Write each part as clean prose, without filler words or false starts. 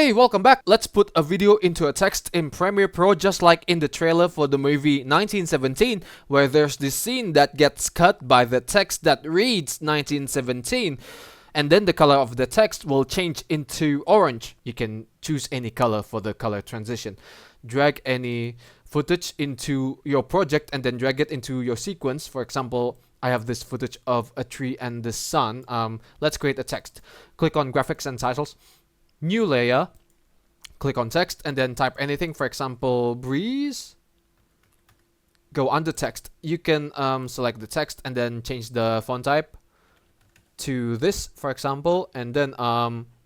Hey, welcome back. Let's put a video into a text in Premiere Pro just like in the trailer for the movie 1917, where there's this scene that gets cut by the text that reads 1917, and then the color of the text will change into orange. You can choose any color for the color transition. Drag any footage into your project and then drag it into your sequence. For example, I have this footage of a tree and the sun. Let's create a text. Click on graphics and titles. New layer, click on text and then type anything, for example breeze. Go under text. You can select the text and then change the font type to this, for example, and then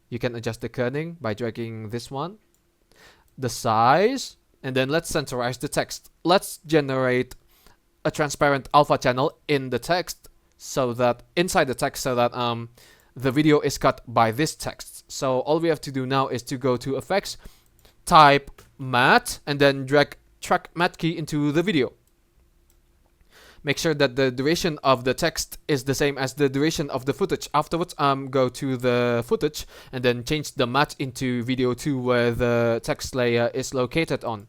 you can adjust the kerning by dragging this one, the size, and then let's centerize the text. Let's generate a transparent alpha channel in the text so that inside the text so that the video is cut by this text. So all we have to do now is to go to effects, type matte, and then drag track matte key into the video. Make sure that the duration of the text is the same as the duration of the footage. Afterwards, go to the footage and then change the matte into video 2 where the text layer is located on.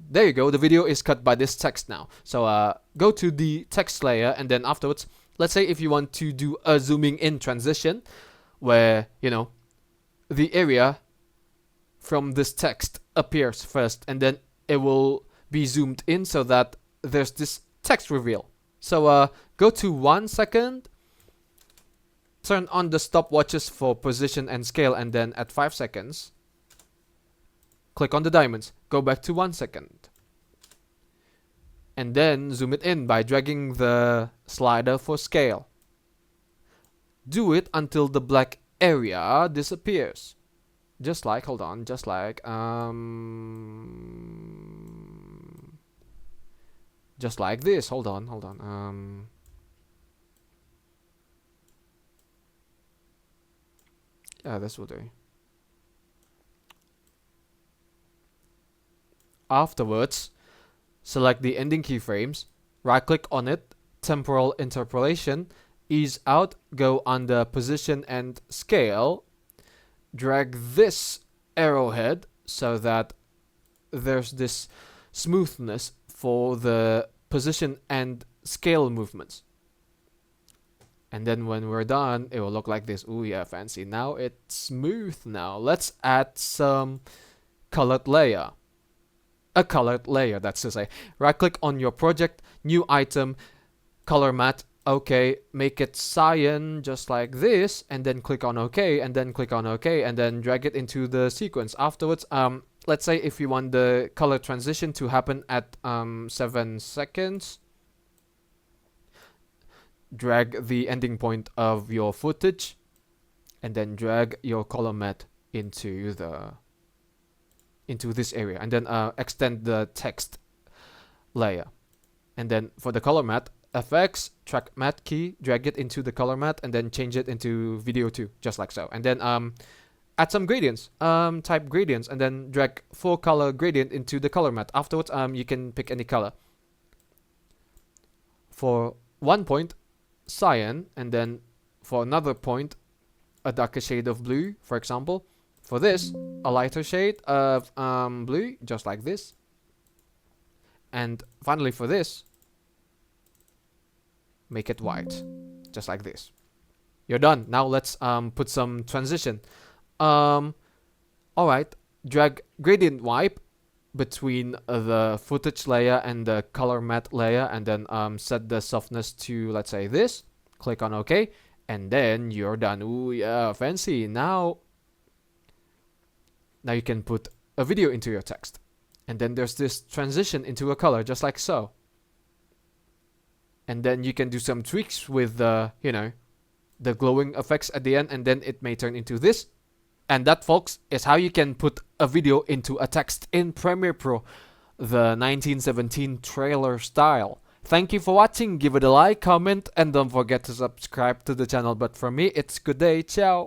There you go, the video is cut by this text now. So go to the text layer and then afterwards, let's say if you want to do a zooming in transition where, you know, the area from this text appears first and then it will be zoomed in so that there's this text reveal. So go to 1 second, turn on the stopwatches for position and scale, and then at 5 seconds, click on the diamonds, go back to 1 second. And then zoom it in by dragging the slider for scale. Do it until the black area disappears. Just like, hold on, just like this. Hold on. Yeah, this will do. Afterwards, select the ending keyframes, right click on it, temporal interpolation, ease out, go under position and scale, drag this arrowhead so that there's this smoothness for the position and scale movements. And then when we're done, it will look like this. Ooh, yeah, fancy. Now it's smooth now. Let's add some colored layer. A colored layer, that's to say. Right click on your project, new item, color matte. Okay, make it cyan just like this, and then click on OK, and then click on OK, and then drag it into the sequence. Afterwards, let's say if you want the color transition to happen at 7 seconds, drag the ending point of your footage, and then drag your color matte into this area, and then extend the text layer. And then for the color matte, effects, track matte key, drag it into the color matte, and then change it into video 2, just like so. And then add some gradients, type gradients, and then drag 4 color gradient into the color matte. Afterwards, you can pick any color. For 1 point, cyan, and then for another point, a darker shade of blue, for example. For this, a lighter shade of blue, just like this. And finally for this, make it white, just like this. You're done. Now let's put some transition. Alright, drag gradient wipe between the footage layer and the color matte layer, and then set the softness to, let's say, this. Click on OK, and then you're done. Ooh, yeah, fancy. Now you can put a video into your text. And then there's this transition into a color, just like so. And then you can do some tweaks with the, you know, the glowing effects at the end, and then it may turn into this. And that, folks, is how you can put a video into a text in Premiere Pro, the 1917 trailer style. Thank you for watching. Give it a like, comment, and don't forget to subscribe to the channel. But for me, it's good day. Ciao.